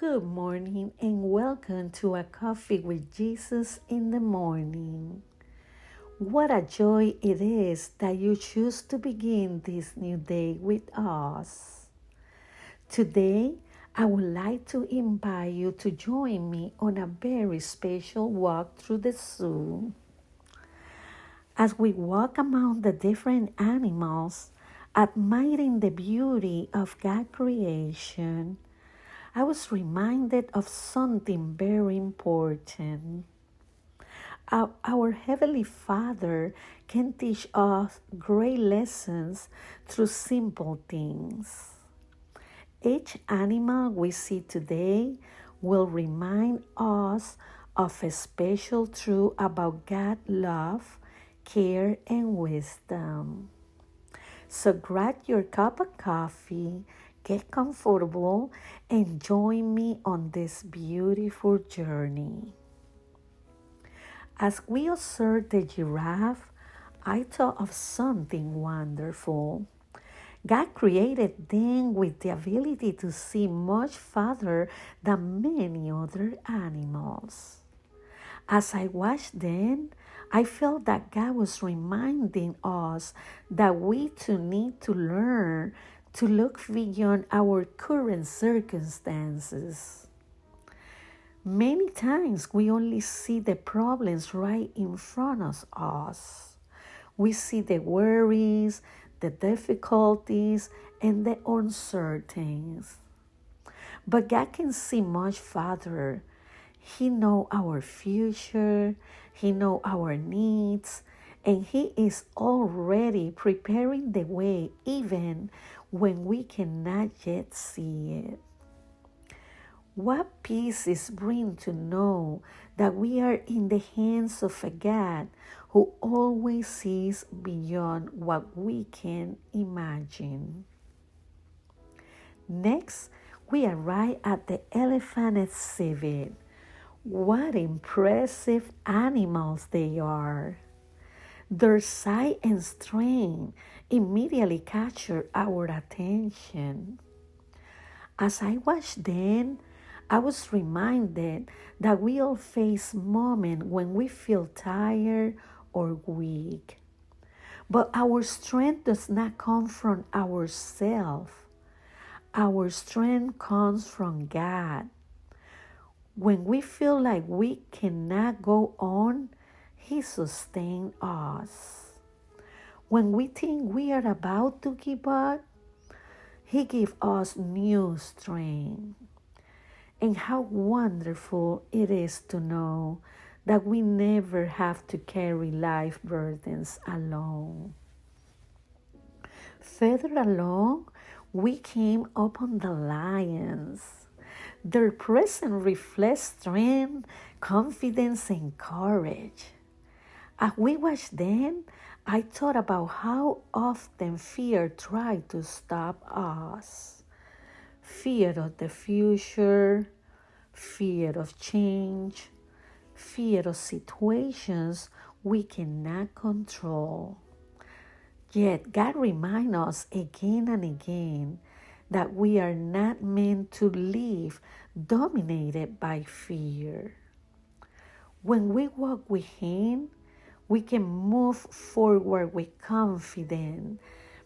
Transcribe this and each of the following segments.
Good morning and welcome to a coffee with Jesus in the morning. What a joy it is that you choose to begin this new day with us. Today, I would like to invite you to join me on a very special walk through the zoo. As we walk among the different animals, admiring the beauty of God's creation, I was reminded of something very important. Our Heavenly Father can teach us great lessons through simple things. Each animal we see today will remind us of a special truth about God's love, care, and wisdom. So grab your cup of coffee, get comfortable, and join me on this beautiful journey. As we observe the giraffe, I thought of something wonderful. God created them with the ability to see much farther than many other animals. As I watched them, I felt that God was reminding us that we too need to learn to look beyond our current circumstances. Many times we only see the problems right in front of us. We see the worries, the difficulties, and the uncertainties. But God can see much farther. He knows our future, He knows our needs, and He is already preparing the way even when we cannot yet see it. What peace is bring to know that we are in the hands of a God who always sees beyond what we can imagine. Next, we arrive at the elephant exhibit. What impressive animals they are! Their size and strength immediately capture our attention. As I watched them, I was reminded that we all face moments when we feel tired or weak. But our strength does not come from ourselves. Our strength comes from God. When we feel like we cannot go on, He sustains us. When we think we are about to give up, He gives us new strength. And how wonderful it is to know that we never have to carry life burdens alone. Further along, we came upon the lions. Their presence reflects strength, confidence, and courage. As we watched them, I thought about how often fear tried to stop us. Fear of the future, fear of change, fear of situations we cannot control. Yet God reminds us again and again that we are not meant to live dominated by fear. When we walk with Him, we can move forward with confidence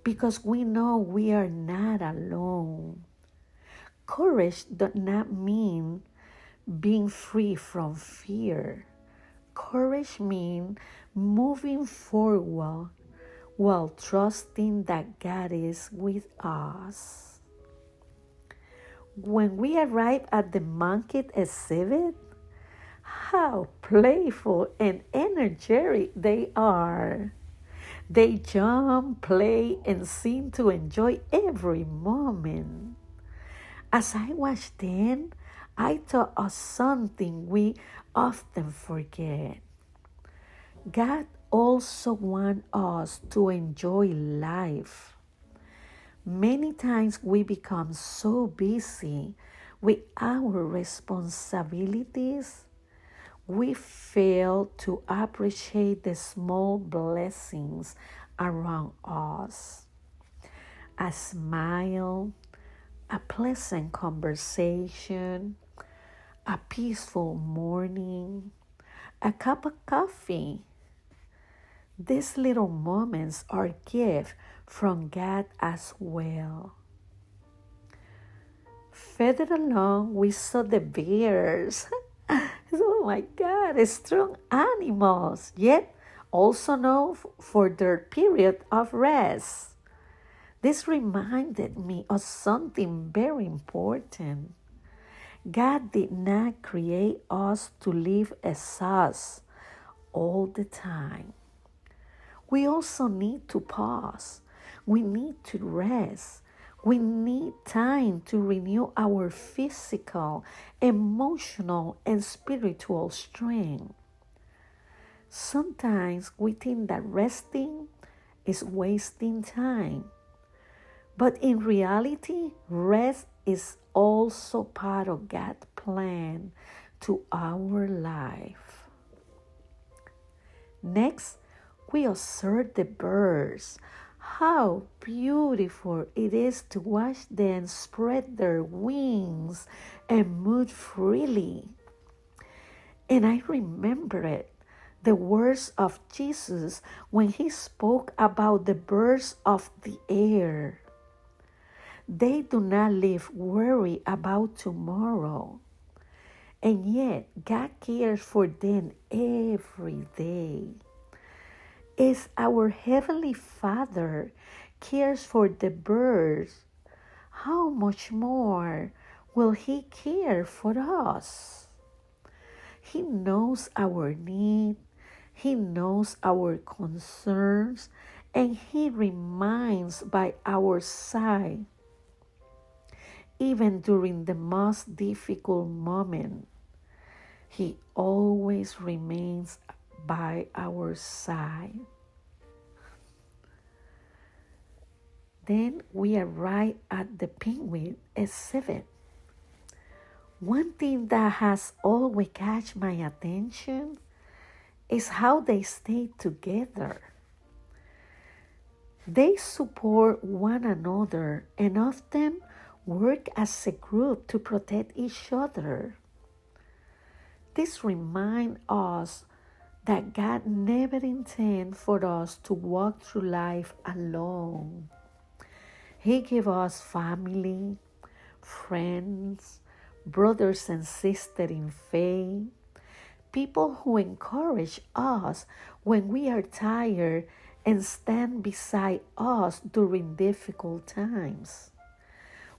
because we know we are not alone. Courage does not mean being free from fear. Courage means moving forward while trusting that God is with us. When we arrive at the monkey exhibit, how playful and energetic they are. They jump, play, and seem to enjoy every moment. As I watched them, I thought of something we often forget. God also wants us to enjoy life. Many times we become so busy with our responsibilities, we fail to appreciate the small blessings around us. A smile, a pleasant conversation, a peaceful morning, a cup of coffee. These little moments are gifts from God as well. Further along, we saw the bears. Oh my God, strong animals, yet also known for their period of rest. This reminded me of something very important. God did not create us to live as us all the time. We also need to pause. We need to rest. We need time to renew our physical, emotional, and spiritual strength. Sometimes we think that resting is wasting time. But in reality, rest is also part of God's plan to our life. Next, we observe the birds. How beautiful it is to watch them spread their wings and move freely. And I remembered the words of Jesus when he spoke about the birds of the air. They do not live worry about tomorrow. And yet, God cares for them every day. As our Heavenly Father cares for the birds, how much more will He care for us? He knows our need, He knows our concerns, and He remains by our side even during the most difficult moment. He always remains by our side. Then we arrive at the penguin exhibit. One thing that has always catch my attention is how they stay together. They support one another and often work as a group to protect each other. This reminds us that God never intended for us to walk through life alone. He gave us family, friends, brothers and sisters in faith, people who encourage us when we are tired and stand beside us during difficult times.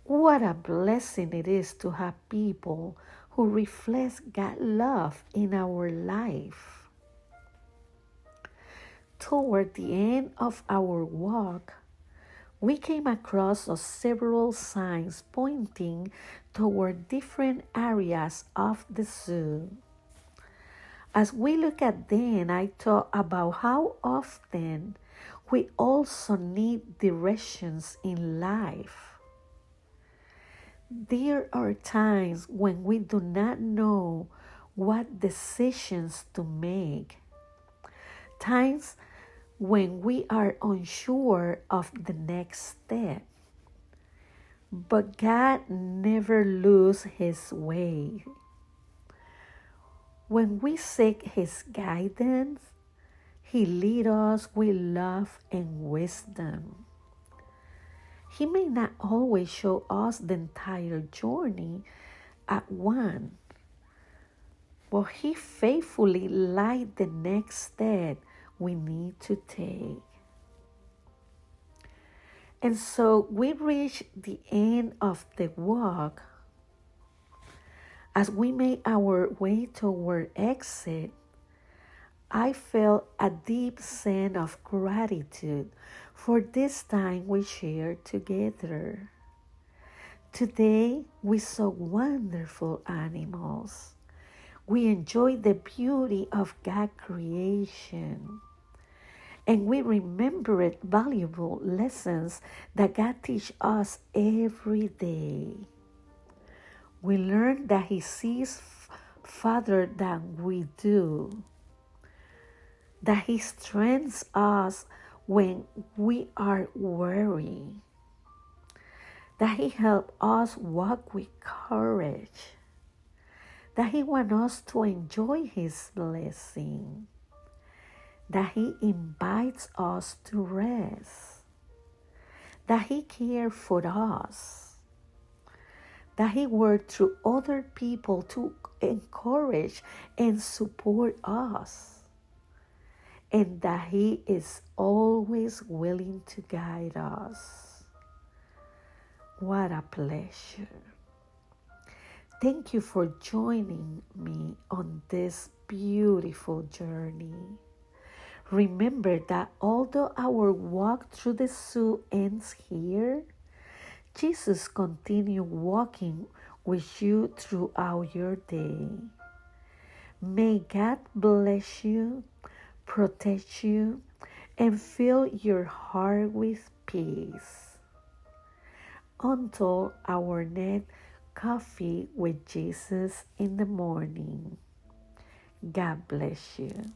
What a blessing it is to have people who reflect God's love in our life. Toward the end of our walk, we came across several signs pointing toward different areas of the zoo. As we look at them, I thought about how often we also need directions in life. There are times when we do not know what decisions to make. Times when we are unsure of the next step. But God never loses His way. When we seek His guidance, He leads us with love and wisdom. He may not always show us the entire journey at once, but He faithfully lights the next step we need to take. And so we reach the end of the walk. As we made our way toward exit, I felt a deep sense of gratitude for this time we shared together. Today we saw wonderful animals. We enjoyed the beauty of God's creation. And we remembered valuable lessons that God teaches us every day. We learned that He sees farther than we do. That He strengthens us when we are weary. that He helps us walk with courage, that He wants us to enjoy His blessing, that He invites us to rest, that He cares for us, that He works through other people to encourage and support us, and that He is always willing to guide us. What a pleasure. Thank you for joining me on this beautiful journey. Remember that although our walk through the zoo ends here, Jesus continues walking with you throughout your day. May God bless you, protect you, and fill your heart with peace. Until our next Coffee with Jesus in the Morning. God bless you.